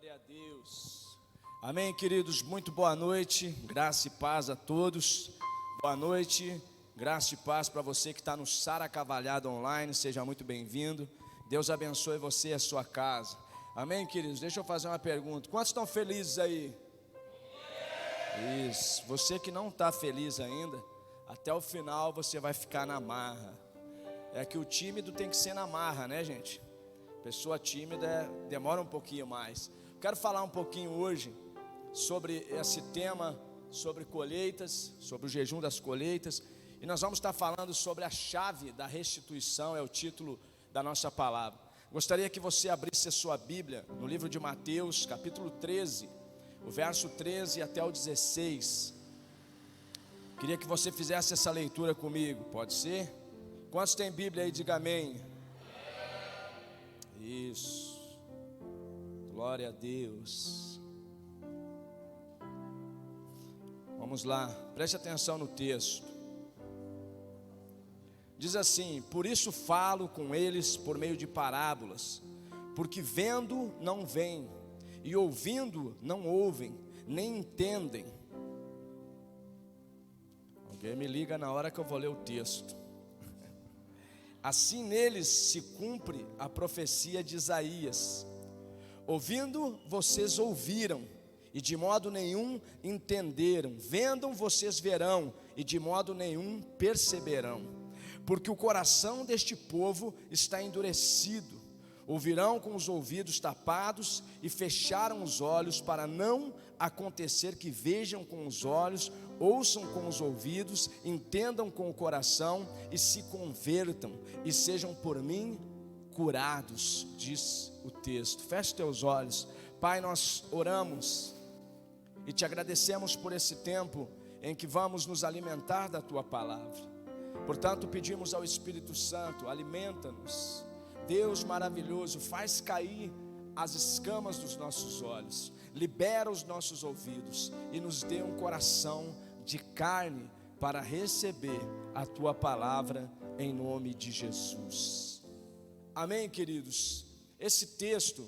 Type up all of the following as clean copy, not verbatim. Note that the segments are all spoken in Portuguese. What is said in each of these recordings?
Glória a Deus. Amém, queridos, muito boa noite, graça e paz a todos. Boa noite, graça e paz para você que está no Sara Cavalhada Online, seja muito bem-vindo. Deus abençoe você e a sua casa. Amém, queridos, deixa eu fazer uma pergunta, quantos estão felizes aí? Isso, você que não está feliz ainda, até o final você vai ficar na marra. É que o tímido tem que ser na marra, né, gente? Pessoa tímida demora um pouquinho mais. Quero falar um pouquinho hoje sobre esse tema, sobre colheitas, sobre o jejum das colheitas. E nós vamos estar falando sobre a chave da restituição, é o título da nossa palavra. Gostaria que você abrisse a sua Bíblia no livro de Mateus, capítulo 13, o verso 13 até o 16. Queria que você fizesse essa leitura comigo, pode ser? Quantos tem Bíblia aí, diga amém. Isso, glória a Deus. Vamos lá, preste atenção no texto. Diz assim: por isso falo com eles por meio de parábolas, porque vendo não veem, e ouvindo não ouvem, nem entendem. Alguém me liga na hora que eu vou ler o texto. Assim neles se cumpre a profecia de Isaías: ouvindo vocês ouviram, e de modo nenhum entenderam, vendo vocês verão, e de modo nenhum perceberão, porque o coração deste povo está endurecido, ouvirão com os ouvidos tapados e fecharam os olhos, para não acontecer que vejam com os olhos, ouçam com os ouvidos, entendam com o coração e se convertam e sejam por mim curados, diz o texto. Feche teus olhos. Pai, nós oramos e te agradecemos por esse tempo em que vamos nos alimentar da tua palavra. Portanto, pedimos ao Espírito Santo, alimenta-nos. Deus maravilhoso, faz cair as escamas dos nossos olhos, libera os nossos ouvidos e nos dê um coração de carne para receber a tua palavra em nome de Jesus. Amém, queridos? Esse texto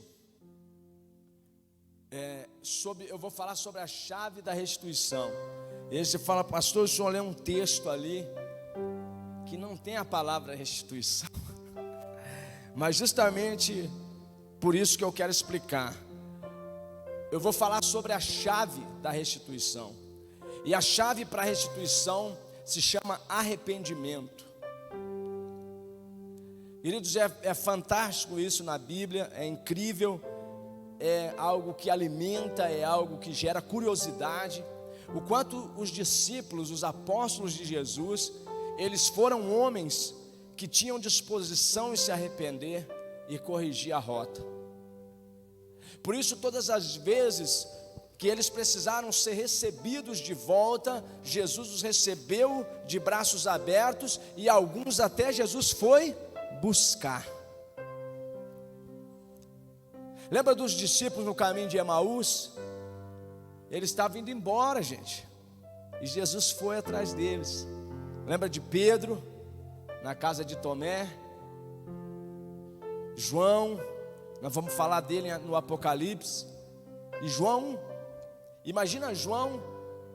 eu vou falar sobre a chave da restituição. E aí você fala: pastor, o senhor lê um texto ali que não tem a palavra restituição. Mas justamente por isso que eu quero explicar. Eu vou falar sobre a chave da restituição. E a chave para a restituição se chama arrependimento. Queridos, é fantástico isso na Bíblia, é incrível, é algo que alimenta, é algo que gera curiosidade. O quanto os discípulos, os apóstolos de Jesus, eles foram homens que tinham disposição em se arrepender e corrigir a rota. Por isso, todas as vezes que eles precisaram ser recebidos de volta, Jesus os recebeu de braços abertos, e alguns até Jesus foi buscar. Lembra dos discípulos no caminho de Emaús? Eles estavam indo embora, gente, e Jesus foi atrás deles. Lembra de Pedro na casa de Tomé? João, nós vamos falar dele no Apocalipse. E João, imagina João,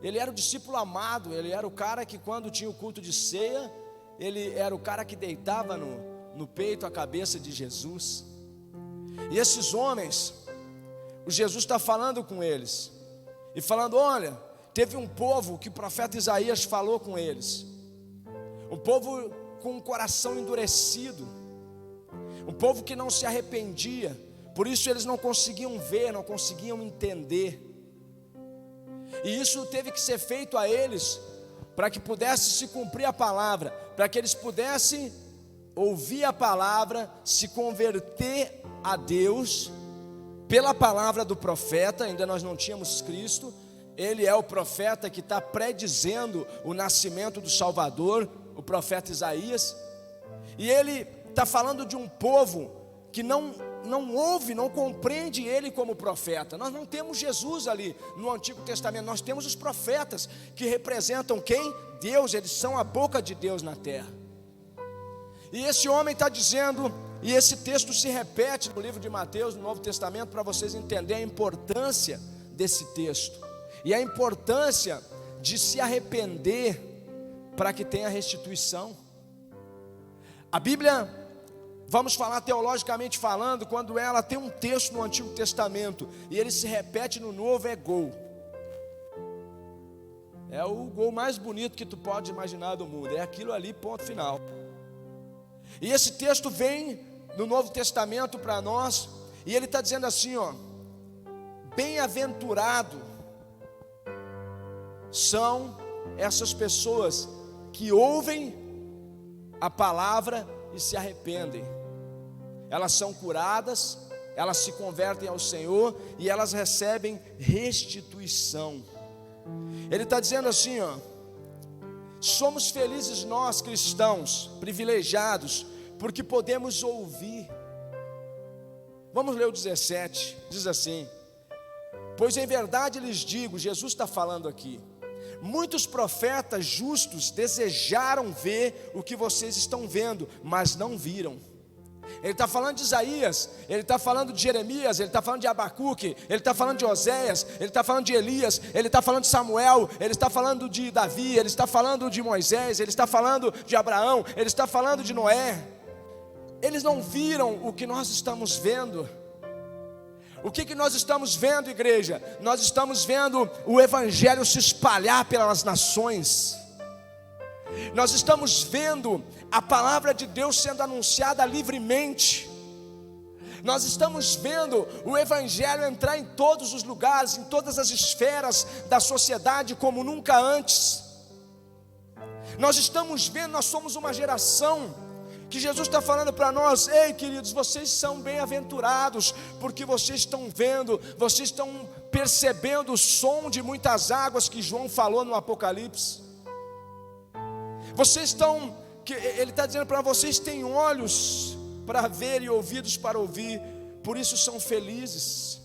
ele era o discípulo amado, ele era o cara que quando tinha o culto de ceia, ele era o cara que deitava no peito a cabeça de Jesus. E esses homens, o Jesus está falando com eles, e falando: olha, teve um povo que o profeta Isaías falou com eles, um povo com um coração endurecido, um povo que não se arrependia, por isso eles não conseguiam ver, não conseguiam entender. E isso teve que ser feito a eles, para que pudesse se cumprir a palavra, para que eles pudessem ouvir a palavra, se converter a Deus, pela palavra do profeta. Ainda nós não tínhamos Cristo, ele é o profeta que está predizendo o nascimento do Salvador, o profeta Isaías. E ele está falando de um povo que não ouve, não compreende ele como profeta. Nós não temos Jesus ali no Antigo Testamento, nós temos os profetas, que representam quem? Deus, eles são a boca de Deus na terra. E esse homem está dizendo: E esse texto se repete no livro de Mateus, no Novo Testamento, para vocês entenderem a importância desse texto e a importância de se arrepender para que tenha restituição. A Bíblia, vamos falar teologicamente falando, quando ela tem um texto no Antigo Testamento e ele se repete no Novo, é gol. É o gol mais bonito que tu pode imaginar do mundo, é aquilo ali, ponto final. E esse texto vem no Novo Testamento para nós, e ele está dizendo assim, ó: bem-aventurado são essas pessoas que ouvem a palavra e se arrependem. Elas são curadas, elas se convertem ao Senhor e elas recebem restituição. Ele está dizendo assim, ó: somos felizes nós cristãos, privilegiados, porque podemos ouvir. Vamos ler o 17, diz assim: pois em verdade lhes digo, Jesus está falando aqui, muitos profetas justos desejaram ver o que vocês estão vendo, mas não viram. Ele está falando de Isaías, ele está falando de Jeremias, ele está falando de Abacuque, ele está falando de Oséias, ele está falando de Elias, ele está falando de Samuel, ele está falando de Davi, ele está falando de Moisés, ele está falando de Abraão, ele está falando de Noé. Eles não viram o que nós estamos vendo. O que nós estamos vendo, igreja? Nós estamos vendo o Evangelho se espalhar pelas nações. Nós estamos vendo a palavra de Deus sendo anunciada livremente. Nós estamos vendo o Evangelho entrar em todos os lugares, em todas as esferas da sociedade como nunca antes. Nós estamos vendo, nós somos uma geração que Jesus está falando para nós: ei queridos, vocês são bem-aventurados, porque vocês estão vendo, vocês estão percebendo o som de muitas águas que João falou no Apocalipse. Vocês estão, ele está dizendo para vocês, têm olhos para ver e ouvidos para ouvir, por isso são felizes.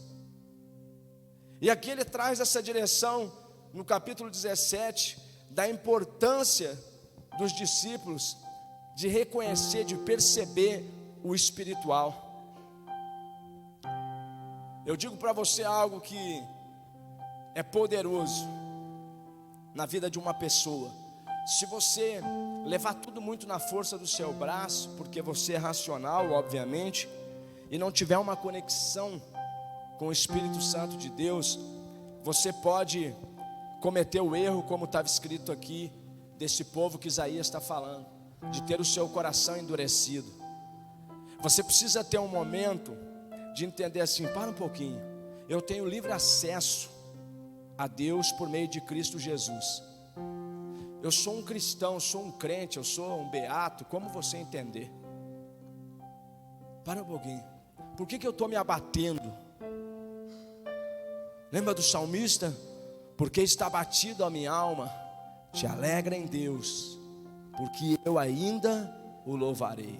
E aqui ele traz essa direção no capítulo 17, da importância dos discípulos de reconhecer, de perceber o espiritual. Eu digo para você algo que é poderoso na vida de uma pessoa. Se você levar tudo muito na força do seu braço, porque você é racional, obviamente, e não tiver uma conexão com o Espírito Santo de Deus, você pode cometer o erro, como estava escrito aqui, desse povo que Isaías está falando, de ter o seu coração endurecido. Você precisa ter um momento de entender assim: para um pouquinho, eu tenho livre acesso a Deus por meio de Cristo Jesus. Eu sou um cristão, eu sou um crente, eu sou um beato, como você entender. Para um pouquinho, por que eu estou me abatendo? Lembra do salmista? Porque está abatido a minha alma, te alegra em Deus, porque eu ainda o louvarei.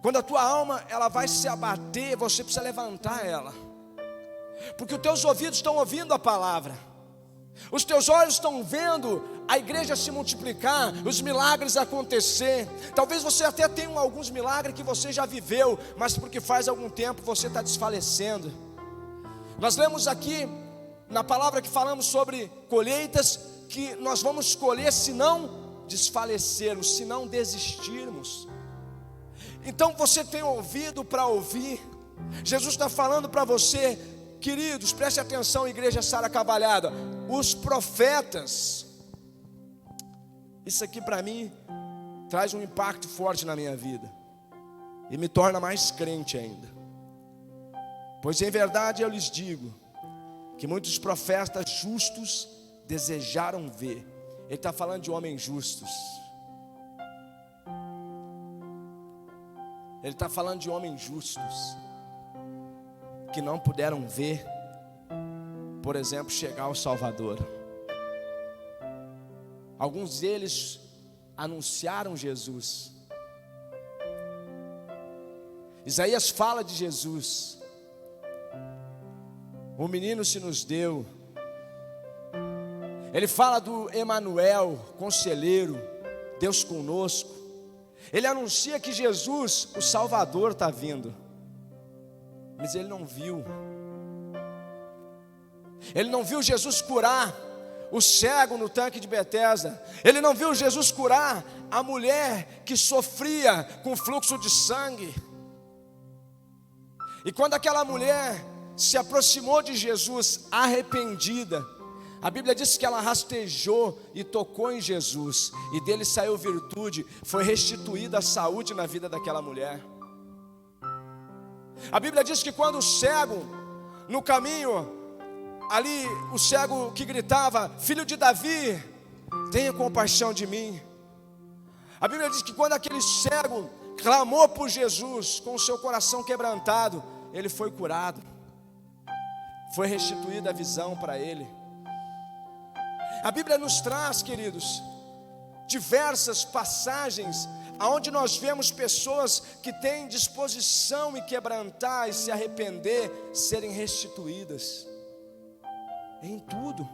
Quando a tua alma ela vai se abater, você precisa levantar ela, porque os teus ouvidos estão ouvindo a palavra, os teus olhos estão vendo a igreja se multiplicar, os milagres acontecer. Talvez você até tenha alguns milagres que você já viveu, mas porque faz algum tempo você está desfalecendo. Nós lemos aqui na palavra que falamos sobre colheitas, que nós vamos colher se não desfalecermos, se não desistirmos. Então você tem ouvido para ouvir. Jesus está falando para você, queridos, preste atenção, igreja Sara Cavalhada, os profetas. Isso aqui para mim traz um impacto forte na minha vida e me torna mais crente ainda. Pois em verdade eu lhes digo que muitos profetas justos desejaram ver. Ele está falando de homens justos. Ele está falando de homens justos que não puderam ver, por exemplo, chegar ao Salvador. Alguns deles anunciaram Jesus. Isaías fala de Jesus. O menino se nos deu. Ele fala do Emanuel, conselheiro, Deus conosco. Ele anuncia que Jesus, o Salvador, está vindo. Mas ele não viu. Ele não viu Jesus curar o cego no tanque de Betesda. Ele não viu Jesus curar a mulher que sofria com fluxo de sangue. E quando aquela mulher se aproximou de Jesus arrependida, a Bíblia diz que ela rastejou e tocou em Jesus, e dele saiu virtude, foi restituída a saúde na vida daquela mulher. A Bíblia diz que quando o cego, no caminho, ali o cego que gritava: filho de Davi, tenha compaixão de mim. A Bíblia diz que quando aquele cego clamou por Jesus, com o seu coração quebrantado, ele foi curado, foi restituída a visão para ele. A Bíblia nos traz, queridos, diversas passagens aonde nós vemos pessoas que têm disposição em quebrantar e se arrepender, serem restituídas em tudo.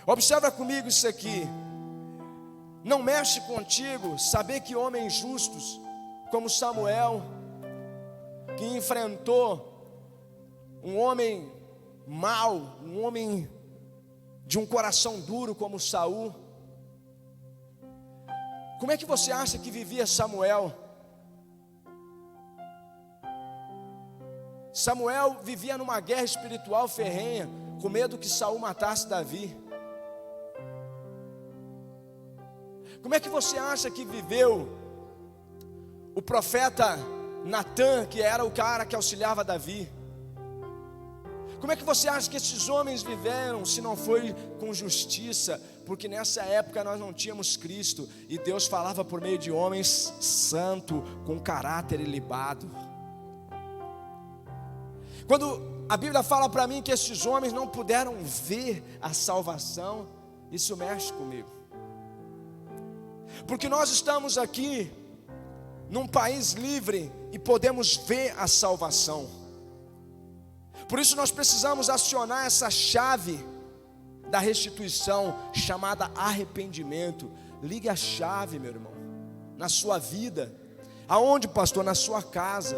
Observa comigo isso aqui. Não mexe contigo saber que homens justos, como Samuel, que enfrentou um homem mau, um homem de um coração duro como Saul. Como é que você acha que vivia Samuel? Samuel vivia numa guerra espiritual ferrenha, com medo que Saul matasse Davi. Como é que você acha que viveu o profeta Natã, que era o cara que auxiliava Davi? Como é que você acha que esses homens viveram, se não foi com justiça? Porque nessa época nós não tínhamos Cristo, e Deus falava por meio de homens santos, com caráter ilibado. Quando a Bíblia fala para mim que esses homens não puderam ver a salvação, isso mexe comigo. Porque nós estamos aqui num país livre e podemos ver a salvação. Por isso nós precisamos acionar essa chave da restituição, chamada arrependimento. Ligue a chave, meu irmão, na sua vida. Aonde, pastor? Na sua casa.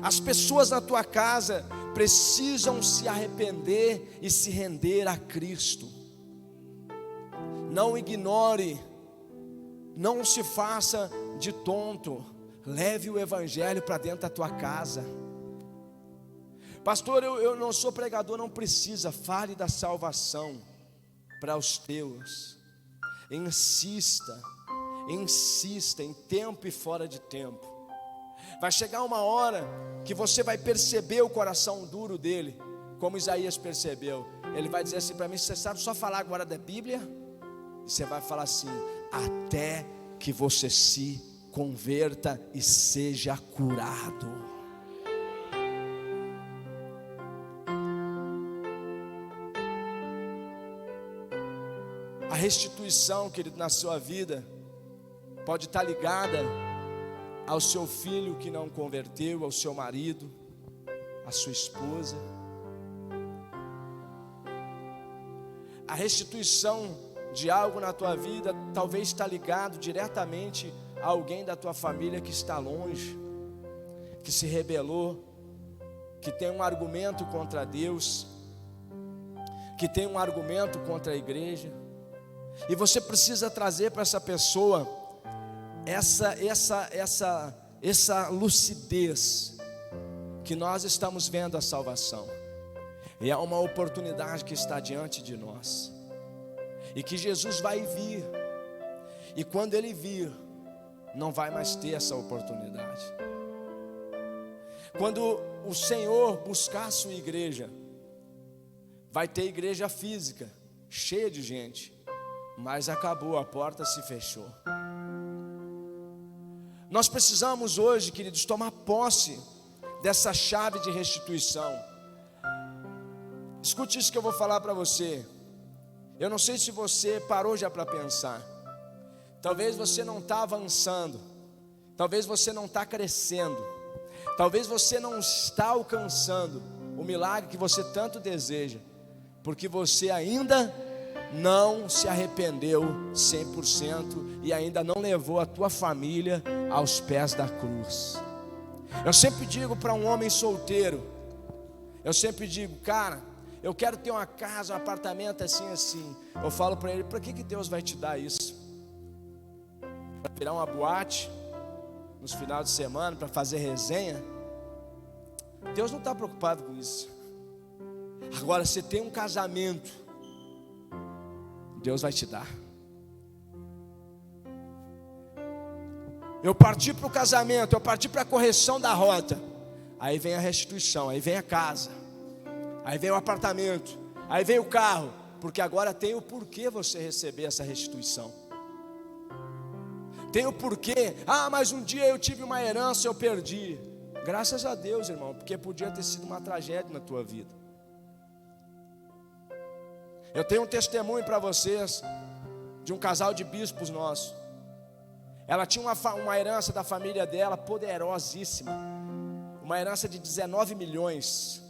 As pessoas na tua casa precisam se arrepender e se render a Cristo. Não ignore, não se faça de tonto. Leve o evangelho para dentro da tua casa. Pastor, eu não sou pregador, não precisa. Fale da salvação para os teus. Insista em tempo e fora de tempo. Vai chegar uma hora que você vai perceber o coração duro dele, como Isaías percebeu. Ele vai dizer assim para mim: você sabe só falar agora da Bíblia? E você vai falar assim: até que você se converta e seja curado. A restituição, querido, na sua vida pode estar ligada ao seu filho que não converteu, ao seu marido, à sua esposa. A restituição de algo na tua vida talvez está ligado diretamente a alguém da tua família que está longe, que se rebelou, que tem um argumento contra Deus, que tem um argumento contra a igreja. E você precisa trazer para essa pessoa essa lucidez, que nós estamos vendo a salvação, e é uma oportunidade que está diante de nós, e que Jesus vai vir, e quando Ele vir, não vai mais ter essa oportunidade. Quando o Senhor buscar a sua igreja, vai ter igreja física, cheia de gente, mas acabou, a porta se fechou. Nós precisamos hoje, queridos, tomar posse dessa chave de restituição. Escute isso que eu vou falar para você. Eu não sei se você parou já para pensar. Talvez você não está avançando, talvez você não está crescendo, talvez você não está alcançando o milagre que você tanto deseja, porque você ainda não se arrependeu 100% e ainda não levou a tua família aos pés da cruz. Eu sempre digo para um homem solteiro, eu sempre digo, cara, eu quero ter uma casa, um apartamento assim, assim. Eu falo para ele, para que Deus vai te dar isso? Para virar uma boate nos finais de semana, para fazer resenha? Deus não está preocupado com isso. Agora, você tem um casamento, Deus vai te dar. Eu parti para o casamento, eu parti para a correção da rota. Aí vem a restituição, aí vem a casa, aí vem o apartamento, aí vem o carro. Porque agora tem o porquê você receber essa restituição. Tem o porquê. Ah, mas um dia eu tive uma herança e eu perdi. Graças a Deus, irmão, porque podia ter sido uma tragédia na tua vida. Eu tenho um testemunho para vocês de um casal de bispos nosso. Ela tinha uma herança da família dela poderosíssima, uma herança de 19 milhões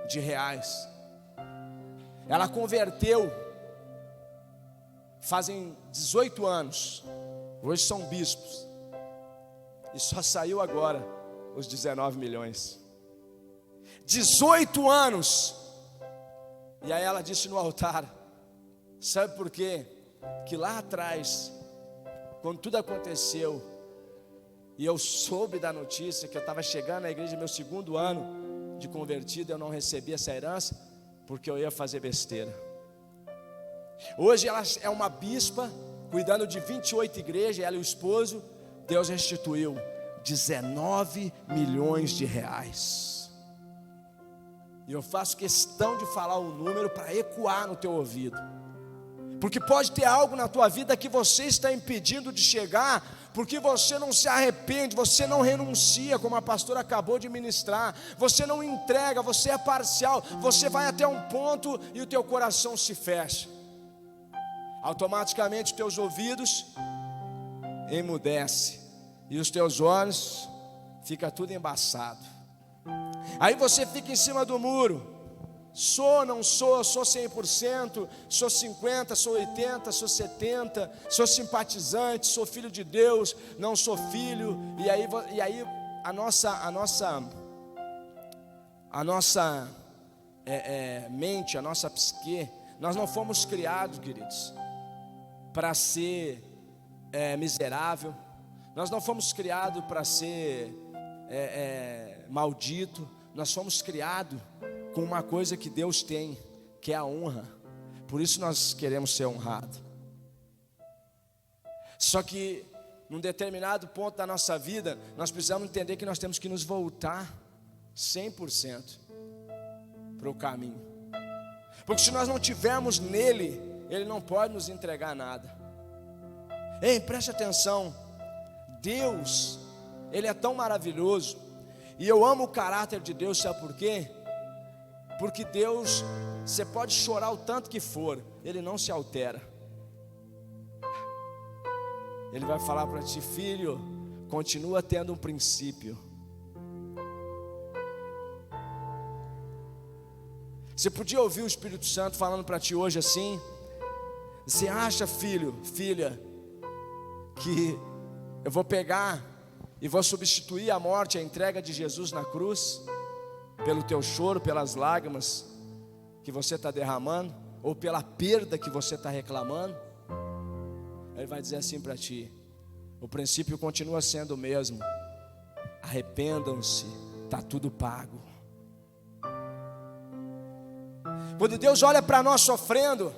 de reais. Ela converteu fazem 18 anos, hoje são bispos, e só saiu agora os 19 milhões. 18 anos. E aí ela disse no altar, sabe por quê? Que lá atrás, quando tudo aconteceu, e eu soube da notícia que eu estava chegando na igreja, meu segundo ano de convertido, eu não recebi essa herança, porque eu ia fazer besteira. Hoje ela é uma bispa, cuidando de 28 igrejas, ela e o esposo. Deus restituiu 19 milhões de reais. E eu faço questão de falar o número para ecoar no teu ouvido. Porque pode ter algo na tua vida que você está impedindo de chegar, porque você não se arrepende, você não renuncia, como a pastora acabou de ministrar, você não entrega, você é parcial, você vai até um ponto e o teu coração se fecha. Automaticamente os teus ouvidos emudecem e os teus olhos fica tudo embaçado. Aí você fica em cima do muro. Sou, não sou, sou 100%, sou 50%, sou 80%, sou 70%, sou simpatizante, sou filho de Deus, não sou filho. E aí a nossa mente, a nossa psique, nós não fomos criados, queridos, para ser miserável. Nós não fomos criados para ser maldito. Nós fomos criados com uma coisa que Deus tem, que é a honra. Por isso nós queremos ser honrados. Só que num determinado ponto da nossa vida, nós precisamos entender que nós temos que nos voltar 100% para o caminho. Porque se nós não tivermos nele, ele não pode nos entregar nada. Ei, preste atenção. Deus, ele é tão maravilhoso. E eu amo o caráter de Deus, sabe por quê? Porque Deus, você pode chorar o tanto que for, Ele não se altera. Ele vai falar para ti, filho, continua tendo um princípio. Você podia ouvir o Espírito Santo falando para ti hoje assim? Você acha, filho, filha, que eu vou pegar e vou substituir a morte, a entrega de Jesus na cruz, pelo teu choro, pelas lágrimas que você está derramando, ou pela perda que você está reclamando? Ele vai dizer assim para ti: o princípio continua sendo o mesmo. Arrependam-se, está tudo pago. Quando Deus olha para nós sofrendo,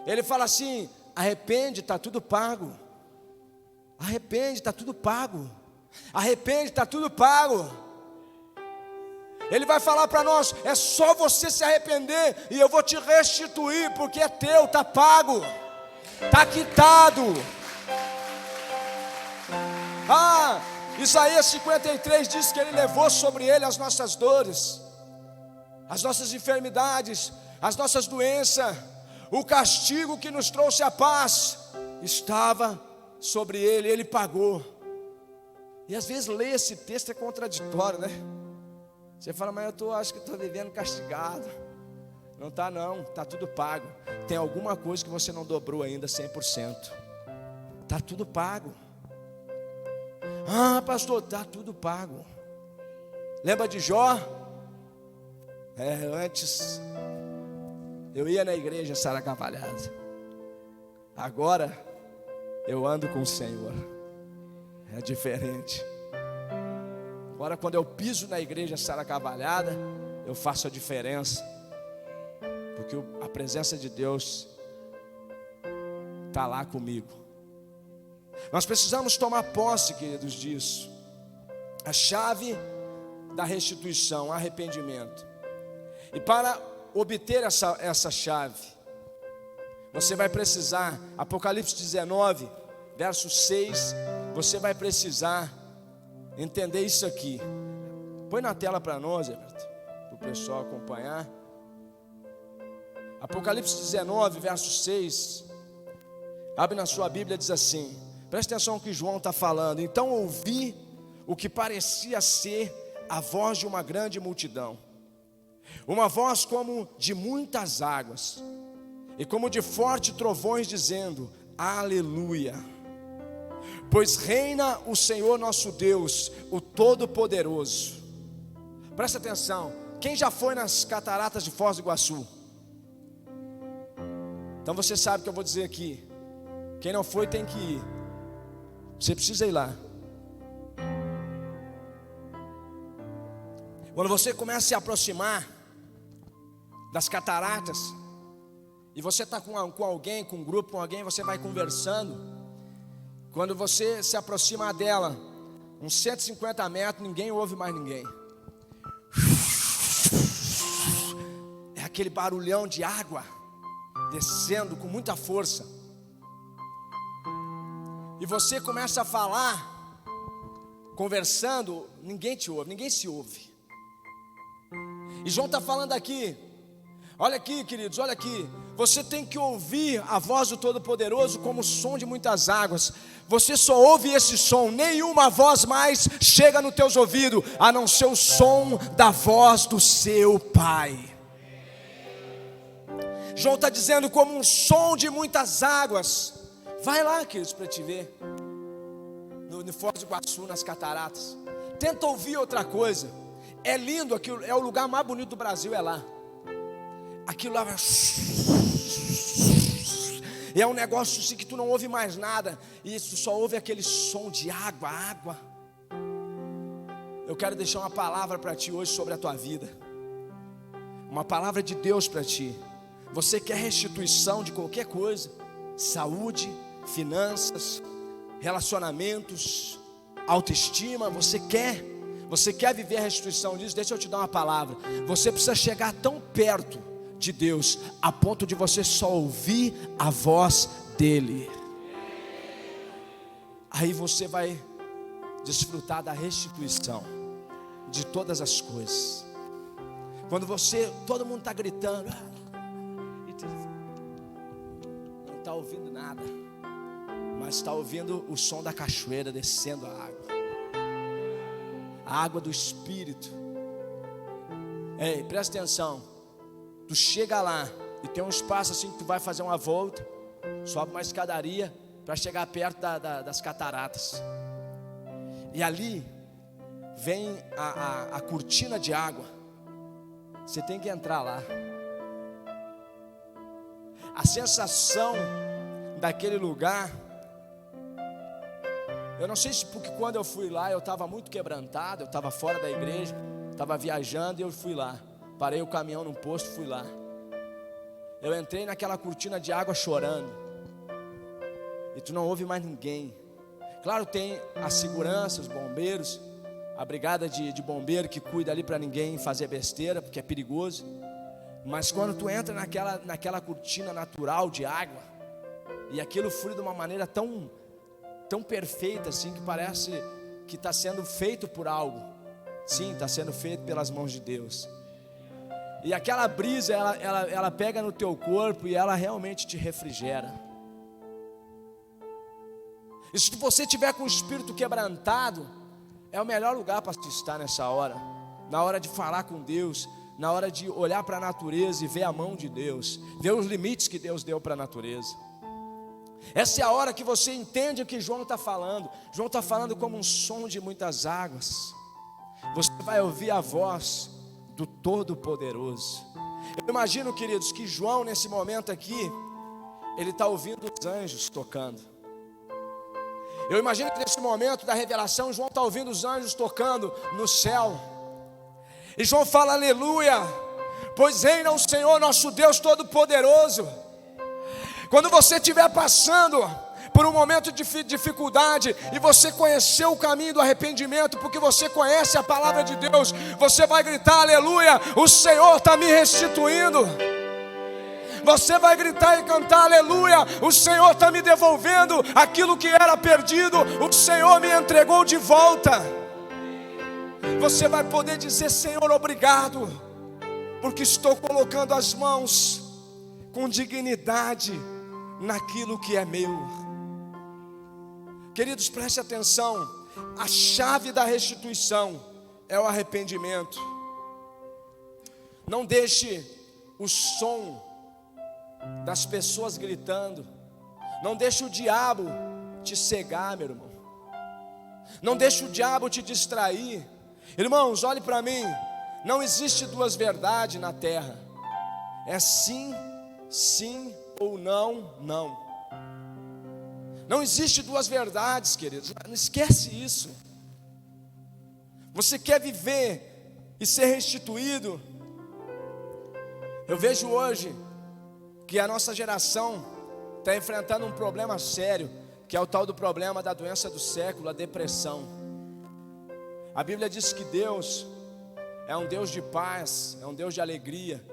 Ele fala assim: arrepende, está tudo pago. Arrepende, está tudo pago. Arrepende, está tudo pago. Ele vai falar para nós: é só você se arrepender e eu vou te restituir, porque é teu, está pago, está quitado. Isaías 53 diz que Ele levou sobre Ele as nossas dores, as nossas enfermidades, as nossas doenças. O castigo que nos trouxe a paz estava sobre Ele, Ele pagou. E às vezes ler esse texto é contraditório, né? Você fala, mas acho que estou vivendo castigado. Não está não, está tudo pago. Tem alguma coisa que você não dobrou ainda 100%. Está tudo pago. Ah, pastor, está tudo pago. Lembra de Jó? Antes eu ia na igreja Saracavalhada. Agora eu ando com o Senhor. É diferente. Agora quando eu piso na igreja Saracavalhada, eu faço a diferença. Porque a presença de Deus está lá comigo. Nós precisamos tomar posse, queridos, disso. A chave da restituição, arrependimento. E para obter essa chave, você vai precisar, Apocalipse 19, verso 6, você vai precisar entender isso aqui. Põe na tela para nós, Everton, para o pessoal acompanhar. Apocalipse 19, verso 6. Abre na sua Bíblia, diz assim. Presta atenção no que João está falando. Então ouvi o que parecia ser a voz de uma grande multidão. Uma voz como de muitas águas. E como de fortes trovões, dizendo: Aleluia! Pois reina o Senhor nosso Deus, o Todo-Poderoso. Presta atenção. Quem já foi nas cataratas de Foz do Iguaçu? Então você sabe o que eu vou dizer aqui. Quem não foi tem que ir. Você precisa ir lá. Quando você começa a se aproximar das cataratas, e você está com alguém, com um grupo, com alguém, você vai conversando. Quando você se aproxima dela, uns 150 metros, ninguém ouve mais ninguém. É aquele barulhão de água descendo com muita força. E você começa a falar, conversando, ninguém te ouve, ninguém se ouve. E João está falando aqui, olha aqui, queridos, olha aqui. Você tem que ouvir a voz do Todo-Poderoso como o som de muitas águas. Você só ouve esse som, nenhuma voz mais chega nos teus ouvidos, a não ser o som da voz do seu Pai. João está dizendo como um som de muitas águas. Vai lá, queridos, para te ver. No Foz do Iguaçu, nas cataratas. Tenta ouvir outra coisa. É lindo aquilo, é o lugar mais bonito do Brasil, é lá. Aquilo lá vai... É um negócio assim que tu não ouve mais nada. E tu só ouve aquele som de água. Eu quero deixar uma palavra para ti hoje sobre a tua vida. Uma palavra de Deus para ti. Você quer restituição de qualquer coisa? Saúde, finanças, relacionamentos, autoestima. Você quer viver a restituição disso? Deixa eu te dar uma palavra. Você precisa chegar tão perto de Deus a ponto de você só ouvir a voz dele. Aí você vai desfrutar da restituição de todas as coisas. Quando todo mundo está gritando, não está ouvindo nada, mas está ouvindo o som da cachoeira descendo a água do Espírito. Ei, presta atenção. Tu chega lá e tem um espaço assim que tu vai fazer uma volta, sobe uma escadaria para chegar perto das cataratas. E ali vem a cortina de água. Você tem que entrar lá. A sensação daquele lugar, eu não sei se porque quando eu fui lá eu estava muito quebrantado, eu estava fora da igreja, estava viajando e eu fui lá. Parei o caminhão num posto, fui lá. Eu entrei naquela cortina de água chorando. E tu não ouve mais ninguém. Claro, tem a segurança, os bombeiros, a brigada de bombeiro que cuida ali para ninguém fazer besteira, porque é perigoso. Mas quando tu entra naquela cortina natural de água, e aquilo flui de uma maneira tão perfeita assim, que parece que está sendo feito por algo. Sim, está sendo feito pelas mãos de Deus. E aquela brisa, ela pega no teu corpo e ela realmente te refrigera. E se você tiver com o espírito quebrantado, é o melhor lugar para tu estar nessa hora. Na hora de falar com Deus, na hora de olhar para a natureza e ver a mão de Deus, ver os limites que Deus deu para a natureza. Essa é a hora que você entende o que João está falando. João está falando como um som de muitas águas. Você vai ouvir a voz do Todo-Poderoso. Eu imagino, queridos, que João nesse momento aqui, ele está ouvindo os anjos tocando. Eu imagino que nesse momento da revelação, João está ouvindo os anjos tocando no céu. E João fala: aleluia, pois reina o Senhor nosso Deus Todo-Poderoso. Quando você estiver passando por um momento de dificuldade e você conheceu o caminho do arrependimento, porque você conhece a palavra de Deus, você vai gritar: aleluia, o Senhor está me restituindo. Você vai gritar e cantar: aleluia, o Senhor está me devolvendo aquilo que era perdido, o Senhor me entregou de volta. Você vai poder dizer: Senhor, obrigado, porque estou colocando as mãos com dignidade naquilo que é meu. Queridos, preste atenção, a chave da restituição é o arrependimento. Não deixe o som das pessoas gritando, não deixe o diabo te cegar, meu irmão. Não deixe o diabo te distrair. Irmãos, olhe para mim, não existe duas verdades na terra. É sim, sim ou não, não. Não existe duas verdades, queridos. Não esquece isso. Você quer viver e ser restituído? Eu vejo hoje que a nossa geração está enfrentando um problema sério, que é o tal do problema da doença do século, a depressão. A Bíblia diz que Deus é um Deus de paz, é um Deus de alegria.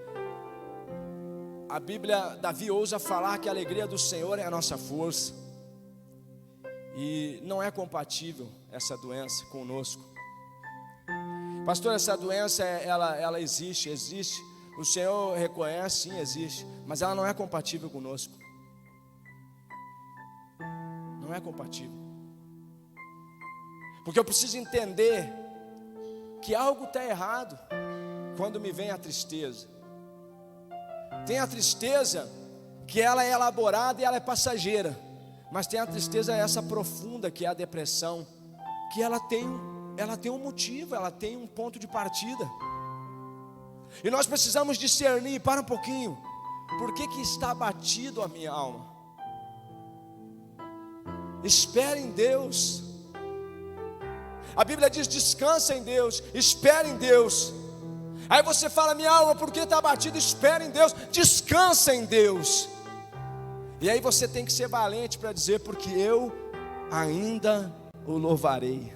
A Bíblia, Davi ousa falar que a alegria do Senhor é a nossa força. E não é compatível essa doença conosco. Pastor, essa doença, ela existe. O Senhor reconhece, sim, existe, mas ela não é compatível conosco. Não é compatível. Porque eu preciso entender que algo está errado quando me vem a tristeza. Tem a tristeza que ela é elaborada e ela é passageira, mas tem a tristeza essa profunda, que é a depressão, que ela tem um motivo, ela tem um ponto de partida. E nós precisamos discernir, para um pouquinho, por que está abatido a minha alma? Espere em Deus. A Bíblia diz: descansa em Deus, espere em Deus. Aí você fala: minha alma, por que está abatida? Espere em Deus, descansa em Deus. E aí você tem que ser valente para dizer: porque eu ainda o louvarei.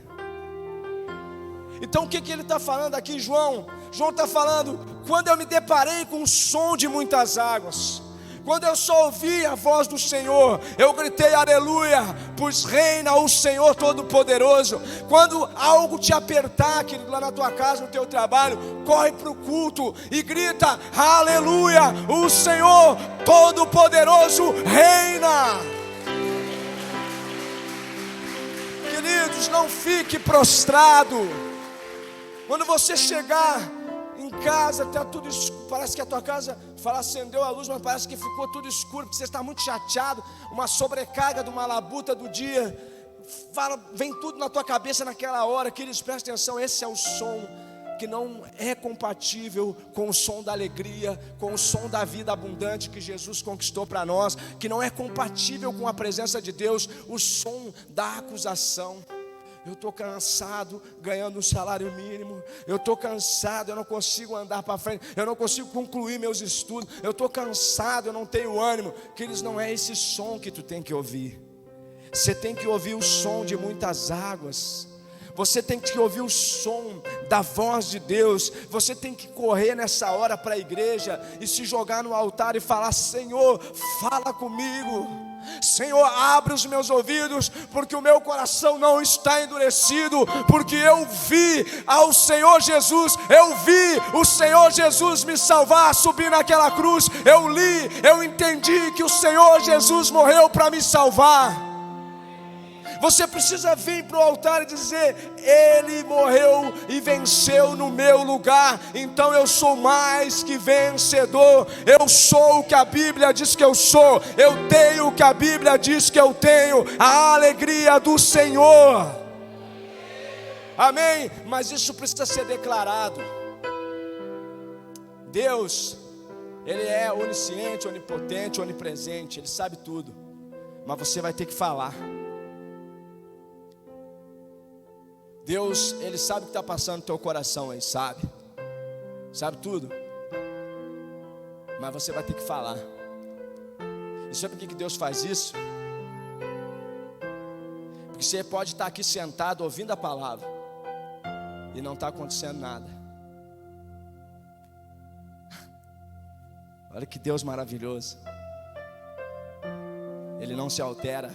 Então o que ele está falando aqui, João? João está falando: quando eu me deparei com o som de muitas águas, quando eu só ouvi a voz do Senhor, eu gritei: aleluia, pois reina o Senhor Todo-Poderoso. Quando algo te apertar, querido, lá na tua casa, no teu trabalho, corre para o culto e grita: aleluia, o Senhor Todo-Poderoso reina. Queridos, não fique prostrado. Quando você chegar em casa, está tudo escuro, parece que a tua casa acendeu a luz, mas parece que ficou tudo escuro, porque você está muito chateado, uma sobrecarga de uma labuta do dia, vem tudo na tua cabeça naquela hora. Queridos, presta atenção, esse é o som que não é compatível com o som da alegria, com o som da vida abundante que Jesus conquistou para nós, que não é compatível com a presença de Deus, o som da acusação. Eu estou cansado, ganhando um salário mínimo. Eu estou cansado, eu não consigo andar para frente. Eu não consigo concluir meus estudos. Eu estou cansado, eu não tenho ânimo. Queridos, não é esse som que tu tem que ouvir. Você tem que ouvir o som de muitas águas. Você tem que ouvir o som da voz de Deus. Você tem que correr nessa hora para a igreja e se jogar no altar e falar: Senhor, fala comigo. Senhor, abre os meus ouvidos, porque o meu coração não está endurecido, porque eu vi ao Senhor Jesus, eu vi o Senhor Jesus me salvar, subir naquela cruz. Eu entendi que o Senhor Jesus morreu para me salvar. Você precisa vir para o altar e dizer: Ele morreu e venceu no meu lugar, então eu sou mais que vencedor. Eu sou o que a Bíblia diz que eu sou, eu tenho o que a Bíblia diz que eu tenho, a alegria do Senhor. Amém? Mas isso precisa ser declarado. Deus, Ele é onisciente, onipotente, onipresente, Ele sabe tudo, mas você vai ter que falar. Deus, Ele sabe o que está passando no teu coração aí, sabe tudo, mas você vai ter que falar. E sabe por que Deus faz isso? Porque você pode estar aqui sentado ouvindo a palavra e não está acontecendo nada. Olha que Deus maravilhoso. Ele não se altera,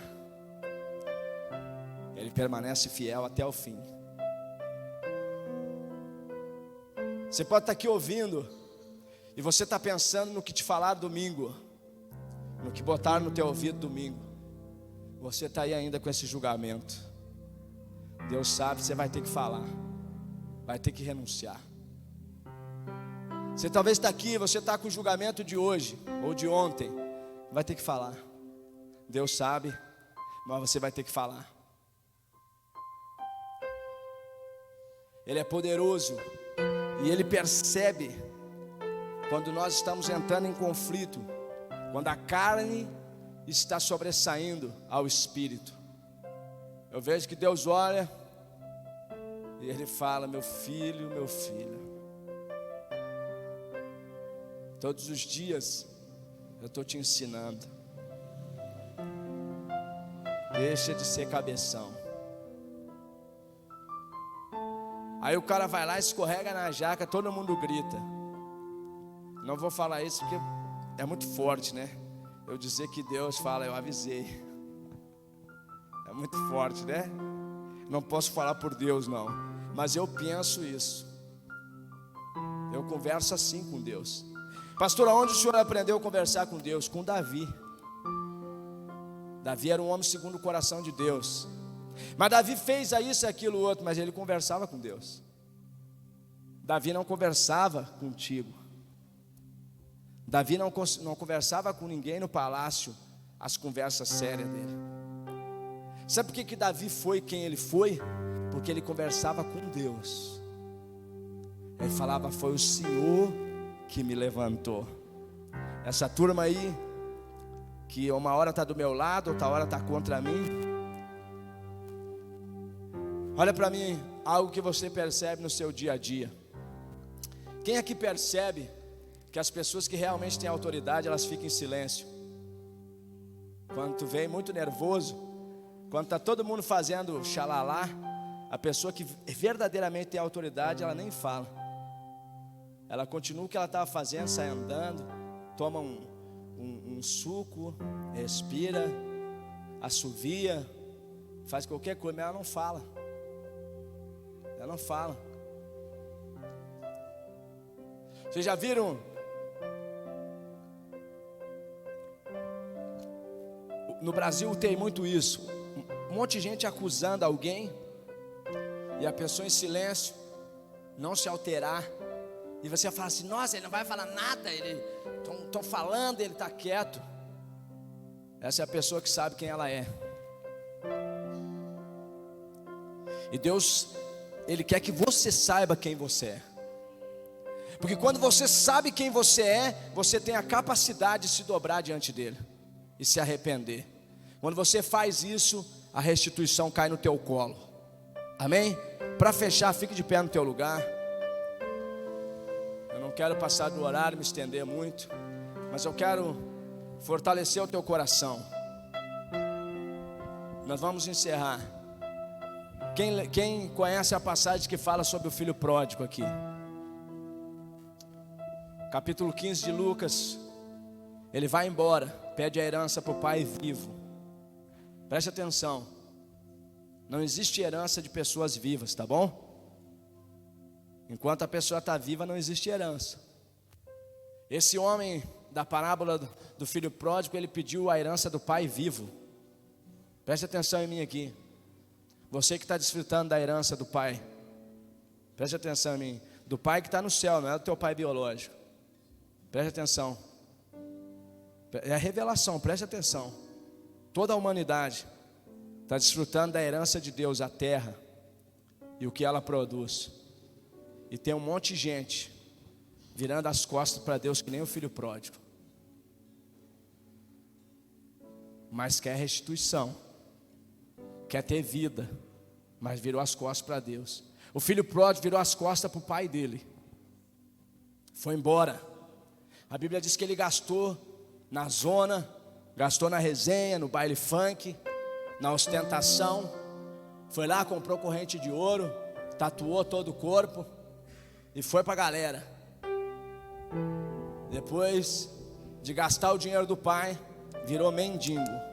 Ele permanece fiel até o fim. Você pode estar aqui ouvindo e você está pensando no que te falaram domingo, no que botaram no teu ouvido domingo. Você está aí ainda com esse julgamento. Deus sabe, você vai ter que falar, vai ter que renunciar. Você talvez está aqui, você está com o julgamento de hoje ou de ontem, vai ter que falar. Deus sabe, mas você vai ter que falar. Ele é poderoso e Ele percebe quando nós estamos entrando em conflito, quando a carne está sobressaindo ao espírito. Eu vejo que Deus olha e Ele fala: meu filho, todos os dias eu estou te ensinando. Deixa de ser cabeção. Aí o cara vai lá, escorrega na jaca, todo mundo grita. Não vou falar isso porque é muito forte, né? Eu dizer que Deus fala, eu avisei. É muito forte, né? Não posso falar por Deus não, mas eu penso isso. Eu converso assim com Deus. Pastor, aonde o senhor aprendeu a conversar com Deus? Com Davi. Davi era um homem segundo o coração de Deus. Mas Davi fez isso e aquilo outro, mas ele conversava com Deus. Davi não conversava contigo. Davi não conversava com ninguém no palácio, as conversas sérias dele. Sabe por que Davi foi quem ele foi? Porque ele conversava com Deus. Ele falava, foi o Senhor que me levantou. Essa turma aí, que uma hora está do meu lado, outra hora está contra mim. Olha para mim, algo que você percebe no seu dia a dia. Quem aqui percebe que as pessoas que realmente têm autoridade, elas ficam em silêncio? Quando tu vem muito nervoso, quando está todo mundo fazendo xalalá, a pessoa que verdadeiramente tem autoridade, ela nem fala. Ela continua o que ela estava fazendo, sai andando, toma um suco, respira, assovia, faz qualquer coisa, mas ela não fala. Ela não fala. Vocês já viram? No Brasil tem muito isso. Um monte de gente acusando alguém e a pessoa em silêncio, não se alterar. E você fala assim, nossa, ele não vai falar nada, estão falando, ele está quieto. Essa é a pessoa que sabe quem ela é. E Deus, Ele quer que você saiba quem você é. Porque quando você sabe quem você é, você tem a capacidade de se dobrar diante dEle e se arrepender. Quando você faz isso, a restituição cai no teu colo. Amém? Para fechar, fique de pé no teu lugar. Eu não quero passar do horário, me estender muito, mas eu quero fortalecer o teu coração. Nós vamos encerrar. Quem conhece a passagem que fala sobre o filho pródigo aqui? Capítulo 15 de Lucas. Ele vai embora, pede a herança para o pai vivo. Preste atenção. Não existe herança de pessoas vivas, tá bom? Enquanto a pessoa está viva, não existe herança. Esse homem da parábola do filho pródigo, ele pediu a herança do pai vivo. Preste atenção em mim aqui. Você que está desfrutando da herança do pai, Preste atenção em mim. Do pai que está no céu, não é do teu pai biológico. Preste atenção. É a revelação, preste atenção. Toda a humanidade está desfrutando da herança de Deus, a terra e o que ela produz. E tem um monte de gente virando as costas para Deus que nem o filho pródigo. Mas quer restituição, quer ter vida, mas virou as costas para Deus. O filho pródigo virou as costas para o pai dele, foi embora. A Bíblia diz que ele gastou na zona, gastou na resenha, no baile funk, na ostentação. Foi lá, comprou corrente de ouro, tatuou todo o corpo e foi para a galera. Depois de gastar o dinheiro do pai, virou mendigo.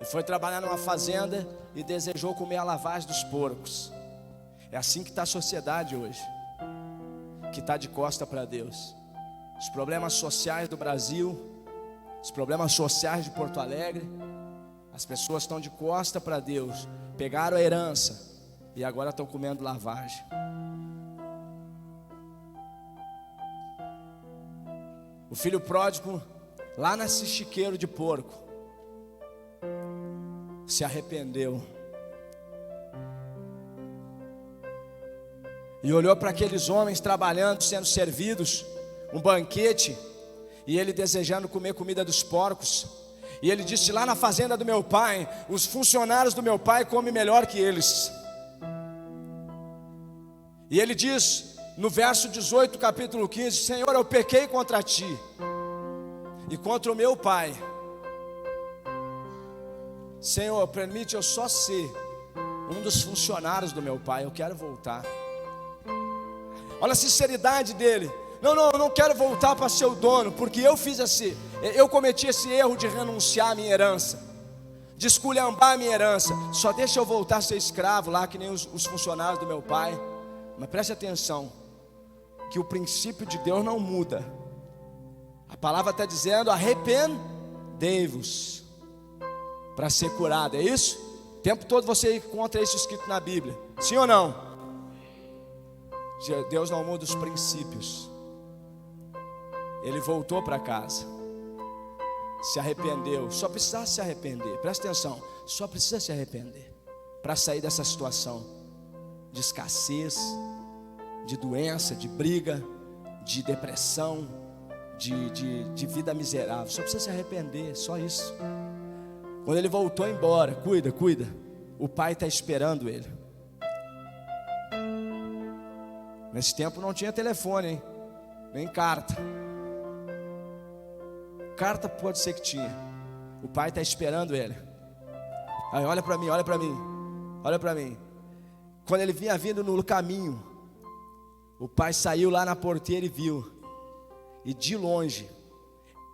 E foi trabalhar numa fazenda e desejou comer a lavagem dos porcos. É assim que está a sociedade hoje, que está de costa para Deus. Os problemas sociais do Brasil, os problemas sociais de Porto Alegre, as pessoas estão de costa para Deus, pegaram a herança e agora estão comendo lavagem. O filho pródigo, lá nesse chiqueiro de porco, se arrependeu e olhou para aqueles homens trabalhando, sendo servidos, um banquete, e ele desejando comer comida dos porcos. E ele disse: lá na fazenda do meu pai, os funcionários do meu pai comem melhor que eles. E ele diz no verso 18, capítulo 15: Senhor, eu pequei contra ti e contra o meu pai. Senhor, permite eu só ser um dos funcionários do meu pai, eu quero voltar. Olha a sinceridade dele. Não, eu não quero voltar para ser o dono, porque eu cometi esse erro de renunciar à minha herança, de esculhambar a minha herança. Só deixa eu voltar a ser escravo lá, que nem os funcionários do meu pai. Mas preste atenção, que o princípio de Deus não muda. A palavra está dizendo: arrependei-vos para ser curado, é isso? O tempo todo você encontra isso escrito na Bíblia, sim ou não? Deus não muda os princípios. Ele voltou para casa, se arrependeu. Só precisa se arrepender, presta atenção, só precisa se arrepender para sair dessa situação de escassez, de doença, de briga, de depressão, de vida miserável. Só precisa se arrepender, só isso. Quando ele voltou embora, cuida, o pai está esperando ele. Nesse tempo não tinha telefone, hein? Nem carta. Carta pode ser que tinha. O pai está esperando ele. Aí, olha para mim. Quando ele vinha vindo no caminho, o pai saiu lá na porteira e viu. E de longe,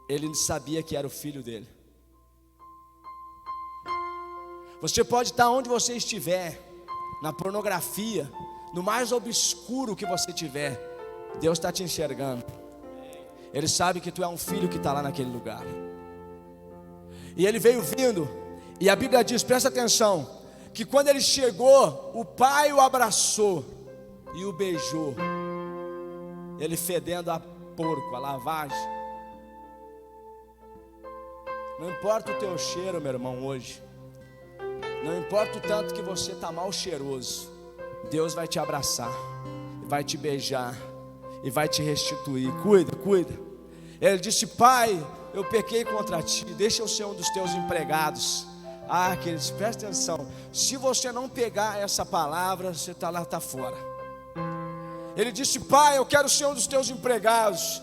ele sabia que era o filho dele. Você pode estar onde você estiver, na pornografia, no mais obscuro que você tiver, Deus está te enxergando. Ele sabe que tu é um filho que está lá naquele lugar. E ele veio vindo, e a Bíblia diz, presta atenção, que quando ele chegou, o pai o abraçou e o beijou. Ele fedendo a porco, a lavagem. Não importa o teu cheiro, meu irmão, hoje. Não importa o tanto que você está mal cheiroso, Deus vai te abraçar, vai te beijar e vai te restituir. Cuida. Ele disse: pai, eu pequei contra ti, deixa eu ser um dos teus empregados. Queridos, presta atenção, se você não pegar essa palavra, você está lá, está fora. Ele disse: pai, eu quero ser um dos teus empregados.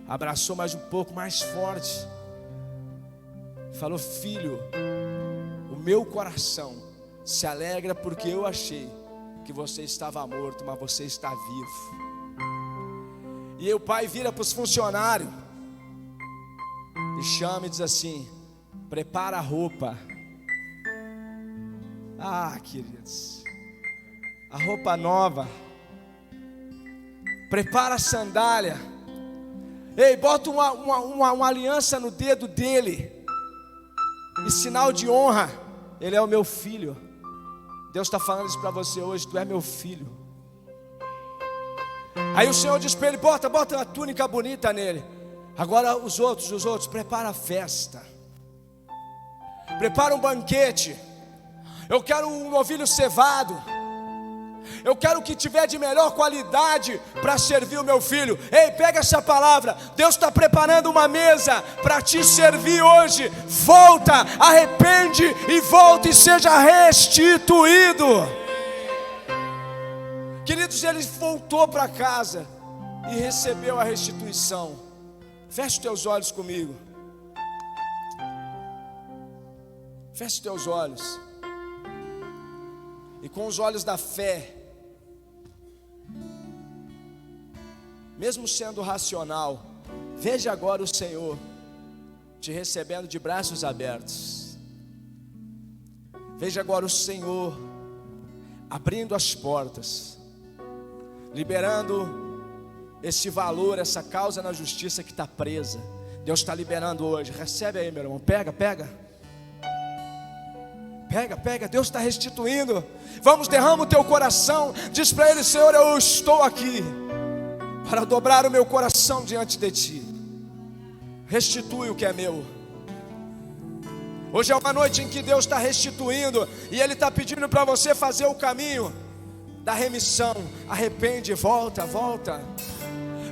Abraçou mais um pouco, mais forte. Falou: filho, o meu coração se alegra porque eu achei que você estava morto, mas você está vivo. E aí o pai vira para os funcionários e chama e diz assim: prepara a roupa. Queridos, a roupa nova. Prepara a sandália. Ei, bota uma aliança no dedo dele, em sinal de honra. Ele é o meu filho. Deus está falando isso para você hoje: tu é meu filho. Aí o Senhor diz para ele: bota uma túnica bonita nele. Agora os outros, prepara a festa, prepara um banquete. Eu quero um novilho cevado, eu quero o que tiver de melhor qualidade para servir o meu filho. Ei, pega essa palavra. Deus está preparando uma mesa para te servir hoje. Volta, arrepende e volta e seja restituído. Queridos, ele voltou para casa e recebeu a restituição. Feche os teus olhos comigo. Feche os teus olhos. E com os olhos da fé, mesmo sendo racional, veja agora o Senhor te recebendo de braços abertos. Veja agora o Senhor abrindo as portas, liberando esse valor, essa causa na justiça que está presa. Deus está liberando hoje. Recebe aí, meu irmão. Pega. Deus está restituindo. Vamos, derrama o teu coração. Diz para Ele: Senhor, eu estou aqui para dobrar o meu coração diante de Ti. Restitui o que é meu. Hoje é uma noite em que Deus está restituindo, e Ele está pedindo para você fazer o caminho da remissão. Arrepende, volta.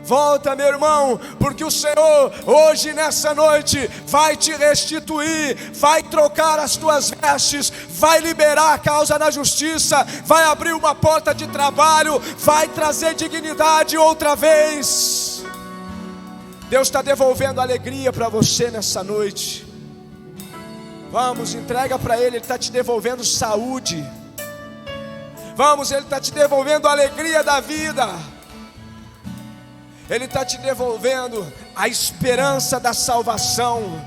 Volta, meu irmão, porque o Senhor hoje nessa noite vai te restituir, vai trocar as tuas vestes, vai liberar a causa na justiça, vai abrir uma porta de trabalho, vai trazer dignidade outra vez. Deus está devolvendo alegria para você nessa noite. Vamos, entrega para Ele. Ele está te devolvendo saúde. Vamos, Ele está te devolvendo a alegria da vida. Ele está te devolvendo a esperança da salvação.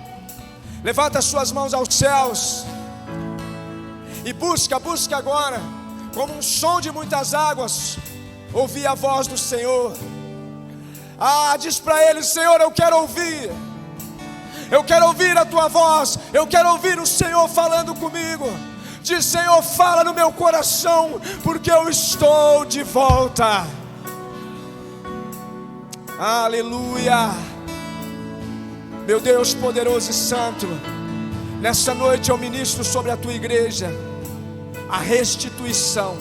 Levanta as suas mãos aos céus e busca agora, como um som de muitas águas, ouvir a voz do Senhor. Diz para Ele: Senhor, eu quero ouvir a Tua voz, eu quero ouvir o Senhor falando comigo. Diz: Senhor, fala no meu coração, porque eu estou de volta. Aleluia. Meu Deus poderoso e santo, nessa noite eu ministro sobre a Tua igreja a restituição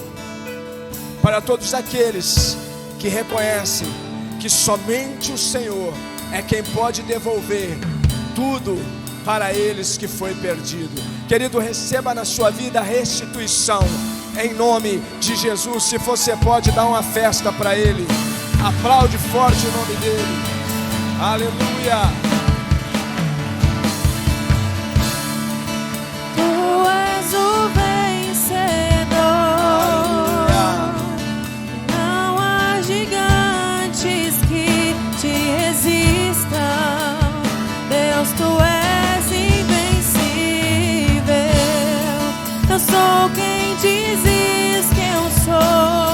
para todos aqueles que reconhecem que somente o Senhor é quem pode devolver tudo para eles que foi perdido. Querido, receba na sua vida a restituição, em nome de Jesus. Se você pode, dar uma festa para Ele. Aplaude forte o nome dEle. Aleluia. Tu és o vencedor. Aleluia. Não há gigantes que te resistam. Deus, Tu és invencível. Eu sou quem dizes que eu sou.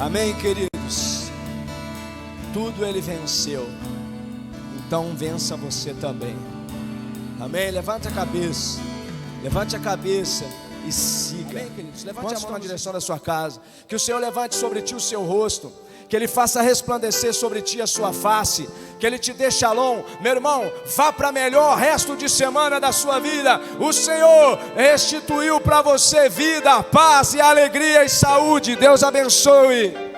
Amém, queridos? Tudo Ele venceu, então vença você também. Amém? Levante a cabeça e siga. Amém, queridos? Levante a mão na direção da sua casa. Que o Senhor levante sobre ti o seu rosto, que Ele faça resplandecer sobre ti a sua face, que Ele te dê shalom. Meu irmão, vá para melhor resto de semana da sua vida. O Senhor restituiu para você vida, paz e alegria e saúde. Deus abençoe.